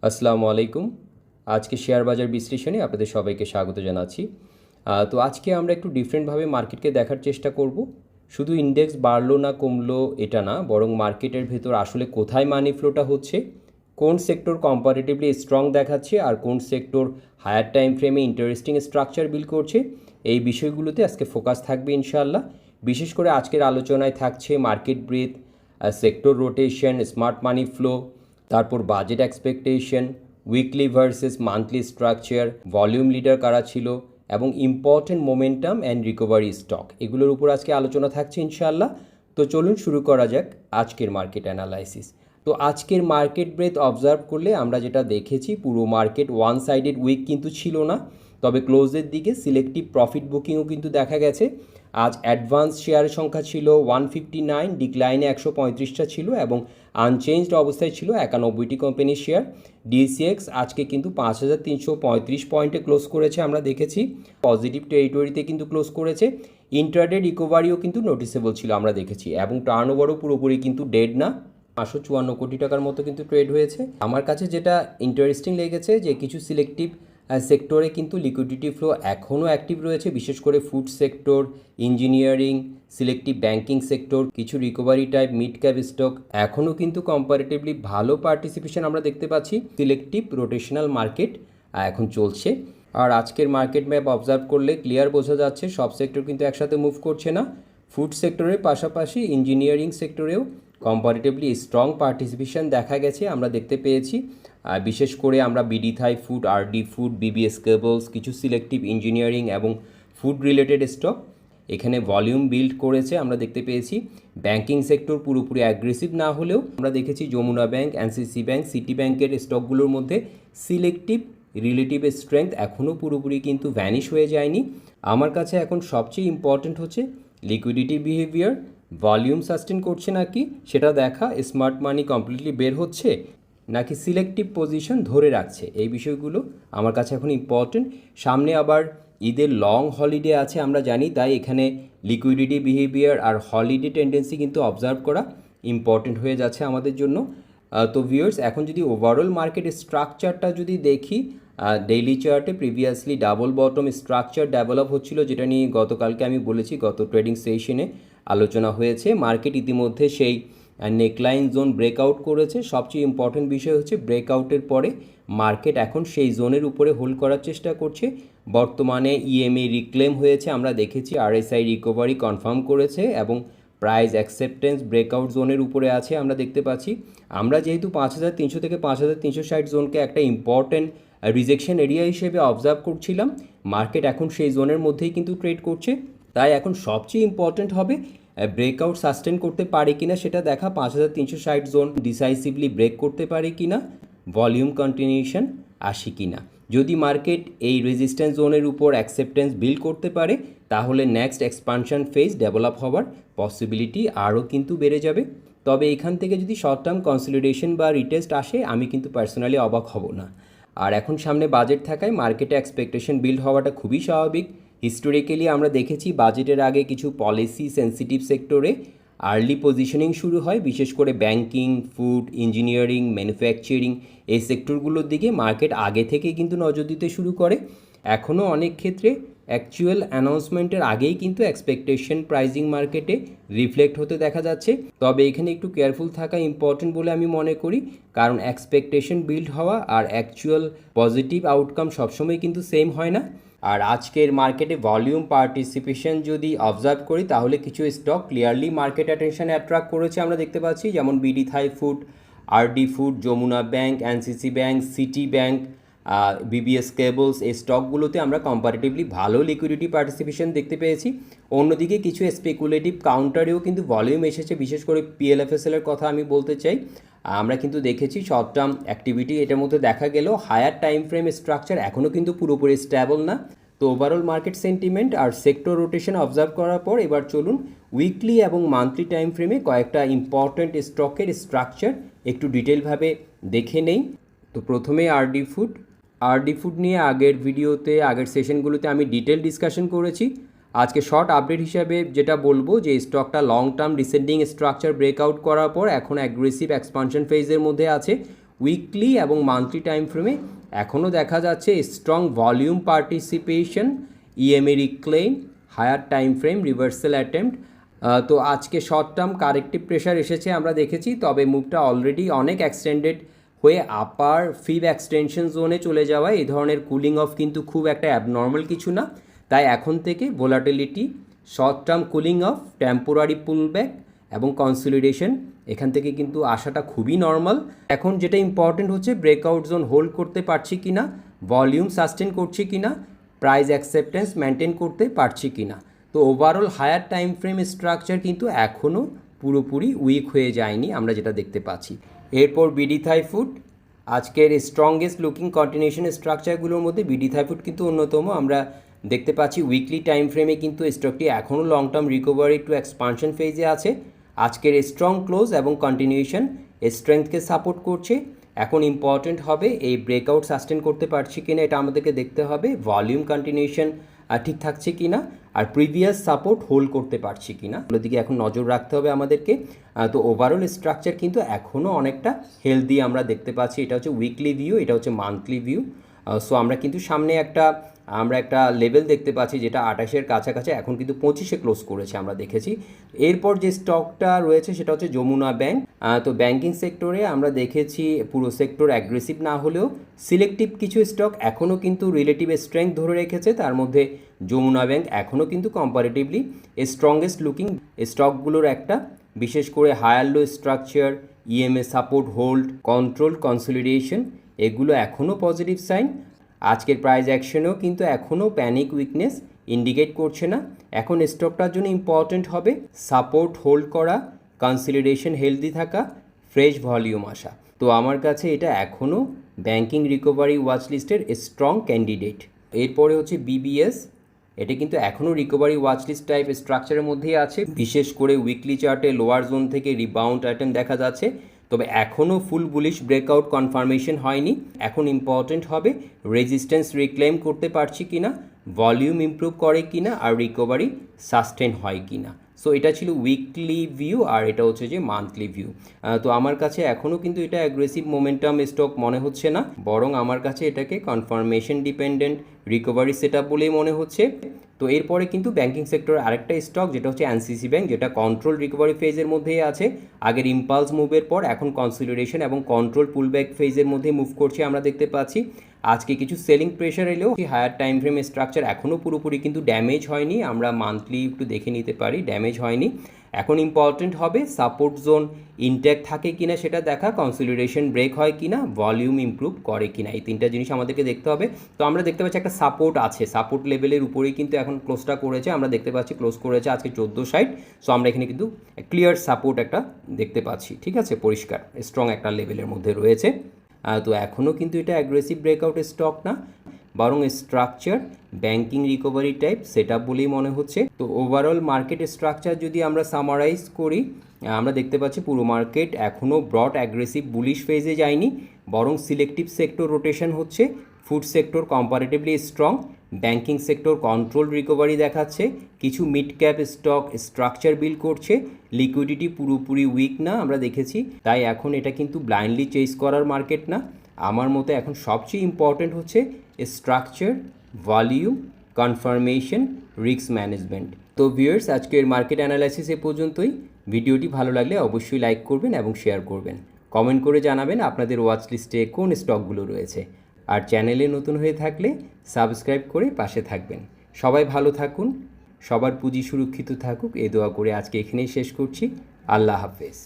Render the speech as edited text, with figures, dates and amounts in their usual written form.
আসসালামু আলাইকুম। আজকে শেয়ার বাজার বিশ্লেষণে আপনাদের সবাইকে স্বাগত জানাচ্ছি। তো আজকে আমরা একটু ডিফারেন্টভাবে মার্কেটকে দেখার চেষ্টা করব। শুধু ইন্ডেক্স বাড়লো না কমলো এটা না, বরং মার্কেটের ভেতর আসলে কোথায় মানি ফ্লোটা হচ্ছে, কোন সেক্টর কম্পারেটিভলি স্ট্রং দেখাচ্ছে আর কোন সেক্টর হায়ার টাইম ফ্রেমে ইন্টারেস্টিং স্ট্রাকচার বিল্ড করছে, এই বিষয়গুলোতে আজকে ফোকাস থাকবে ইনশাআল্লাহ। বিশেষ করে আজকের আলোচনায় থাকছে market breadth, sector rotation, smart money flow, তারপর budget expectation, weekly versus monthly structure, volume leader কারা ছিল এবং important momentum and recovery stock, এগুলোর উপর আজকে আলোচনা থাকছে ইনশাআল্লাহ। তো চলুন শুরু করা যাক আজকের মার্কেট অ্যানালাইসিস। তো আজকের মার্কেট ব্রেথ অবজার্ভ করলে আমরা যেটা দেখেছি, পুরো মার্কেট ওয়ান সাইডেড উইক কিন্তু ছিল না, তবে ক্লোজের দিকে সিলেক্টিভ প্রফিট বুকিংও কিন্তু দেখা গেছে। আজ অ্যাডভান্স শেয়ারের সংখ্যা ছিল 159, ডিক্লাইনে 135টা ছিল এবং আনচেঞ্জড অবস্থায় ছিল 91টি কোম্পানির শেয়ার। ডিএসিএক্স আজকে কিন্তু 5335 পয়েন্টে ক্লোজ করেছে, আমরা দেখেছি পজিটিভ টেরিটরিতে কিন্তু ক্লোজ করেছে। ইন্ট্রাডে রিকভারিও কিন্তু নোটিসেবল ছিল, আমরা দেখেছি, এবং টার্নওভারও পুরোপুরি কিন্তু ডেড না, 554 কোটি টাকার মতো কিন্তু ট্রেড হয়েছে। আমার কাছে যেটা ইন্টারেস্টিং লেগেছে যে কিছু সিলেক্টিভ সেক্টরে কিন্তু লিকুইডিটি ফ্লো এখনও অ্যাক্টিভ রয়েছে, বিশেষ করে food sector, engineering, selective banking sector, কিছু recovery type mid cap stock এখনও কিন্তু কম্পারেটিভলি ভালো পার্টিসিপেশন আমরা দেখতে পাচ্ছি। সিলেক্টিভ রোটেশনাল মার্কেট এখন চলছে। আর আজকের মার্কেট ম্যাপ অবজার্ভ করলে ক্লিয়ার বোঝা যাচ্ছে সব সেক্টর কিন্তু একসাথে মুভ করছে না। ফুড সেক্টরের পাশাপাশি ইঞ্জিনিয়ারিং সেক্টরেও কম্পারেটিভলি স্ট্রং পার্টিসিপেশন দেখা গেছে, আমরা দেখতে পেয়েছি। বিশেষ করে আমরা BD Thai food, RD food, BBS cables, কিছু সিলেক্টিভ ইঞ্জিনিয়ারিং এবং ফুড রিলেটেড স্টক এখানে ভলিউম বিল্ড করেছে, আমরা দেখতে পেয়েছি। ব্যাংকিং সেক্টর পুরোপুরি অ্যাগ্রেসিভ না হলেও আমরা দেখেছি Jamuna bank, NCC bank, city ব্যাংকের স্টকগুলোর মধ্যে সিলেক্টিভ রিলেটিভ স্ট্রেংথ এখনও পুরোপুরি কিন্তু ভ্যানিশ হয়ে যায়নি। আমার কাছে এখন সবচেয়ে ইম্পর্ট্যান্ট হচ্ছে লিকুইডিটি বিহেভিয়ার, ভলিউম সাস্টেন করছে নাকি সেটা দেখা, স্মার্ট মানি কমপ্লিটলি বের হচ্ছে নাকি সিলেক্টিভ পজিশন ধরে রাখছে, এই বিষয়গুলো আমার কাছে এখন ইম্পর্টেন্ট। সামনে আবার ঈদের লং হলিডে আছে আমরা জানি, তাই এখানে লিকুইডিটি বিহেভিয়ার আর হলিডে টেন্ডেন্সি কিন্তু অবজার্ভ করা ইম্পর্টেন্ট হয়ে যাচ্ছে আমাদের জন্য। তো ভিউয়ার্স, এখন যদি ওভারঅল মার্কেট স্ট্রাকচারটা যদি দেখি, ডেইলি চার্টে previously double bottom structure develop হচ্ছিল, যেটা নিয়ে গতকালকে আমি বলেছি, গত ট্রেডিং সেশনে আলোচনা হয়েছে। মার্কেট ইতিমধ্যে সেই নেকলাইন জোন ব্রেকআউট করেছে। সবচেয়ে ইম্পর্টেন্ট বিষয় হচ্ছে ব্রেকআউটের পরে মার্কেট এখন সেই জোনের উপরে হোল্ড করার চেষ্টা করছে। বর্তমানে ইএমএ রিক্লেম হয়েছে, আমরা দেখেছি আরএসআই রিকভারি কনফার্ম করেছে এবং প্রাইস অ্যাকসেপ্টেন্স ব্রেকআউট জোনের উপরে আছে, আমরা দেখতে পাচ্ছি। আমরা যেহেতু 5300 থেকে 5360 জোনকে একটা ইম্পর্টেন্ট রিজেকশন এরিয়া হিসেবে অবজার্ভ করছিলাম, মার্কেট এখন সেই জোনের মধ্যেই কিন্তু ট্রেড করছে। তাই এখন সবচেয়ে ইম্পর্টেন্ট হবে ব্রেকআউট সাস্টেন করতে পারে কিনা সেটা দেখা, 5360 জোন ডিসাইসিভলি ব্রেক করতে পারে কিনা, ভলিউম কন্টিনিউশন আসে কিনা। যদি মার্কেট এই রেজিস্ট্যান্স জোনের উপর অ্যাকসেপ্টেন্স বিল্ড করতে পারে, তাহলে নেক্সট এক্সপানশন ফেজ ডেভেলপ হওয়ার পসিবিলিটি আরও কিন্তু বেড়ে যাবে। তবে এখান থেকে যদি শর্ট টার্ম কনসলিডেশন বা রিটেস্ট আসে, আমি কিন্তু পার্সোনালি অবাক হব না। আর এখন সামনে বাজেট থাকায় মার্কেটে এক্সপেকটেশন বিল্ড হওয়াটা খুবই স্বাভাবিক। হিস্টোরিক্যালি আমরা দেখেছি বাজেটের আগে কিছু পলিসি সেন্সিটিভ সেক্টরে আর্লি পজিশনিং শুরু হয়, বিশেষ করে ব্যাংকিং, ফুড, ইঞ্জিনিয়ারিং, ম্যানুফ্যাকচারিং, এই সেক্টরগুলোর দিকে মার্কেট আগে থেকে কিন্তু নজর দিতে শুরু করে। এখনও অনেক ক্ষেত্রে অ্যাকচুয়াল অ্যানাউন্সমেন্টের আগেই কিন্তু এক্সপেকটেশন প্রাইজিং মার্কেটে রিফ্লেক্ট হতে দেখা যাচ্ছে। তবে এখানে একটু কেয়ারফুল থাকা ইম্পর্টেন্ট বলে আমি মনে করি, কারণ এক্সপেকটেশন বিল্ড হওয়া আর অ্যাকচুয়াল পজিটিভ আউটকাম সবসময় কিন্তু সেম হয় না। আর আজকের মার্কেটে ভলিউম পার্টিসিপেশন যদি অবজার্ভ করি, তাহলে কিছু stock clearly market attention attract করেছে, আমরা দেখতে পাচ্ছি, যেমন BD Thai food, RD food, Jamuna bank, NCC bank, city bank, BBS cables, এই স্টকগুলোতে আমরা কম্পারেটিভলি ভালো লিকুইডিটি পার্টিসিপেশন দেখতে পেয়েছি। অন্যদিকে কিছু স্পেকুলেটিভ কাউন্টারেও কিন্তু ভলিউম এসেছে, বিশেষ করে পিএলএফএসএলের কথা আমি বলতে চাই। আমরা কিন্তু দেখেছি শর্ট টার্ম অ্যাক্টিভিটি এটার মধ্যে দেখা গেলেও হায়ার টাইম ফ্রেম স্ট্রাকচার এখনও কিন্তু পুরোপুরি স্টেবল না। তো ওভারঅল মার্কেট সেন্টিমেন্ট আর সেক্টর রোটেশন অবজার্ভ করার পর এবার চলুন উইকলি এবং মান্থলি টাইম ফ্রেমে কয়েকটা ইম্পর্ট্যান্ট স্টকের স্ট্রাকচার একটু ডিটেলভাবে দেখে নেই। তো প্রথমে আরডি ফুড নিয়ে আগের ভিডিওতে, আগের সেশনগুলোতে আমি ডিটেল ডিসকাশন করেছি। আজকে শর্ট আপডেট হিসাবে যেটা বলবো যে স্টকটা long term descending structure breakout করার পর এখন অ্যাগ্রেসিভ এক্সপানশন ফেজের মধ্যে আছে। উইকলি এবং মান্থলি টাইম ফ্রেমে এখনও দেখা যাচ্ছে strong volume participation, EMA reclaim, higher time frame, reversal attempt. তো আজকে শর্ট টার্ম কারেক্টিভ প্রেশার এসেছে আমরা দেখেছি, তবে মুভটা অলরেডি অনেক এক্সটেন্ডেড হয়ে আপার ফিব এক্সটেনশন জোনে চলে যাওয়ায় এই ধরনের কুলিং অফ কিন্তু খুব একটা অ্যাবনর্মাল কিছু না। তাই এখন থেকে volatility, short term cooling off, temporary pullback এবং কনসলিডেশন এখান থেকে কিন্তু আসাটা খুবই নর্মাল। এখন যেটা ইম্পর্টেন্ট হচ্ছে ব্রেকআউট জোন হোল্ড করতে পারছি কি না, ভলিউম সাস্টেন করছি কি না, প্রাইস অ্যাকসেপ্টেন্স মেনটেন করতে পারছি কি না। তো overall higher time frame structure কিন্তু এখনও পুরোপুরি উইক হয়ে যায়নি আমরা যেটা দেখতে পাচ্ছি। এরপর বিডি থাই ফুড, আজকের স্ট্রংগেস্ট লুকিং কন্টিনিউশন স্ট্রাকচারগুলোর মধ্যে বিডি থাই ফুড কিন্তু অন্যতম। আমরা দেখতে পাচ্ছি উইকলি টাইম ফ্রেমে কিন্তু স্টকটি এখনও long term recovery to expansion ফেজে আছে। আজকের স্ট্রং ক্লোজ এবং কন্টিনিউশন স্ট্রেংথকে সাপোর্ট করছে। এখন ইম্পর্টেন্ট হবে এই ব্রেকআউট সাস্টেন করতে পারছি কিনা, এটা আমাদেরকে দেখতে হবে। ভলিউম কন্টিনিউশন ঠিক থাকছে কি না, আর প্রিভিয়াস সাপোর্ট হোল্ড করতে পারছি কি না, ওগুলোর দিকে এখন নজর রাখতে হবে আমাদেরকে। তো ওভারঅল স্ট্রাকচার কিন্তু এখনও অনেকটা হেলদি আমরা দেখতে পাচ্ছি। এটা হচ্ছে উইকলি ভিউ, এটা হচ্ছে মান্থলি ভিউ। সো আমরা কিন্তু সামনে একটা লেভেল দেখতে পাচ্ছি যেটা 28-এর কাছাকাছি, এখন কিন্তু 25-এ ক্লোজ করেছে আমরা দেখেছি। এরপর যে স্টকটা রয়েছে সেটা হচ্ছে যমুনা ব্যাংক। তো ব্যাংকিং সেক্টরে আমরা দেখেছি পুরো সেক্টর অ্যাগ্রেসিভ না হলেও সিলেক্টিভ কিছু স্টক এখনও কিন্তু রিলেটিভ স্ট্রেংথ ধরে রেখেছে। তার মধ্যে যমুনা ব্যাংক এখনও কিন্তু কম্পারেটিভলি স্ট্রংগেস্ট লুকিং স্টকগুলোর একটা, বিশেষ করে higher low structure, EMA support hold, control, consolidation এগুলো এখনও পজিটিভ সাইন। আজকের প্রাইস অ্যাকশনেও কিন্তু এখনও প্যানিক উইকনেস ইন্ডিকেট করছে না। এখন স্টকটার জন্য ইম্পর্টেন্ট হবে সাপোর্ট হোল্ড করা, কনসলিডেশন হেলদি থাকা, ফ্রেশ ভলিউম আসা। তো আমার কাছে এটা এখনও ব্যাংকিং রিকভারি ওয়াচ লিস্টের স্ট্রং ক্যান্ডিডেট। এরপরে হচ্ছে বিবিএস, এটা কিন্তু এখনও রিকভারি ওয়াচ লিস্ট টাইপ স্ট্রাকচারের মধ্যেই আছে। বিশেষ করে উইকলি চার্টে লোয়ার জোন থেকে রিবাউন্ড আইটেম দেখা যাচ্ছে, তবে এখনও ফুল বুলিশ ব্রেকআউট কনফার্মেশন হয়নি। এখন ইম্পর্টেন্ট হবে রেজিস্ট্যান্স রিক্লেম করতে পারছি কিনা, ভলিউম ইমপ্রুভ করে কিনা, আর রিকভারি সাস্টেন হয় কিনা। সো এটা ছিল উইকলি ভিউ, আর এটা হচ্ছে যে মান্থলি ভিউ। তো আমার কাছে এখনও কিন্তু এটা অ্যাগ্রেসিভ মোমেন্টাম স্টক মনে হচ্ছে না, বরং আমার কাছে এটাকে confirmation dependent recovery set up বলেই মনে হচ্ছে। তো এরপরে কিন্তু ব্যাংকিং সেক্টরের আরেকটা স্টক যেটা হচ্ছে এনসিসি ব্যাংক, যেটা কন্ট্রোল রিকভারি ফেজের মধ্যেই আছে। আগের ইম্পালস মুভের পর এখন কনসলিডেশন এবং কন্ট্রোল পুলব্যাক ফেজের মধ্যে মুভ করছে আমরা দেখতে পাচ্ছি। আজকে কিছু সেলিং প্রেশার এলেও হায়ার টাইম ফ্রেম স্ট্রাকচার এখনও পুরোপুরি কিন্তু ড্যামেজ হয়নি। আমরা মান্থলি একটু দেখে নিতে পারি, ড্যামেজ হয়নি। এখন ইম্পর্টেন্ট হবে সাপোর্ট জোন ইনট্যাক্ট থাকে কিনা সেটা দেখা, কনসলিডেশন ব্রেক হয় কিনা, ভলিউম ইমপ্রুভ করে কিনা, এই তিনটা জিনিস আমাদেরকে দেখতে হবে। তো আমরা দেখতে পাচ্ছি একটা সাপোর্ট আছে, সাপোর্ট লেভেলের উপরেই কিন্তু এখন ক্লোজটা করেছে। আমরা দেখতে পাচ্ছি ক্লোজ করেছে আজকে 1460। সো আমরা এখানে কিন্তু ক্লিয়ার সাপোর্ট একটা দেখতে পাচ্ছি, ঠিক আছে, পরিষ্কার স্ট্রং একটা লেভেলের মধ্যে রয়েছে। তো এখনও কিন্তু এটা অ্যাগ্রেসিভ ব্রেকআউট স্টক না, বরং structure banking recovery type set up বলেই মনে হচ্ছে। তো ওভারঅল মার্কেট স্ট্রাকচার যদি আমরা সামারাইজ করি, আমরা দেখতে পাচ্ছি পুরো মার্কেট এখনও ব্রড অ্যাগ্রেসিভ বুলিশ ফেজে যায়নি, বরং সিলেক্টিভ সেক্টর রোটেশন হচ্ছে। Food sector comparatively strong, banking sector control recovery দেখাচ্ছে, কিছু mid cap stock structure build করছে, লিকুইডিটি পুরোপুরি উইক না আমরা দেখেছি। তাই এখন এটা কিন্তু ব্লাইন্ডলি চেস করার মার্কেট না। আমার মতে এখন সবচেয়ে ইম্পর্টেন্ট হচ্ছে structure, volume, confirmation, risk management. তো ভিউয়ার্স, আজকের মার্কেট অ্যানালাইসিস এ পর্যন্তই। ভিডিওটি ভালো লাগলে অবশ্যই লাইক করবেন এবং শেয়ার করবেন। কমেন্ট করে জানাবেন আপনাদের ওয়াচ লিস্টে কোন স্টকগুলো রয়েছে। আর চ্যানেলে নতুন হয়ে থাকলে সাবস্ক্রাইব করে পাশে থাকবেন। সবাই ভালো থাকুন, সবার পুঁজি সুরক্ষিত থাকুক, এই দোয়া করে আজকে এখানেই শেষ করছি। আল্লাহ হাফেজ।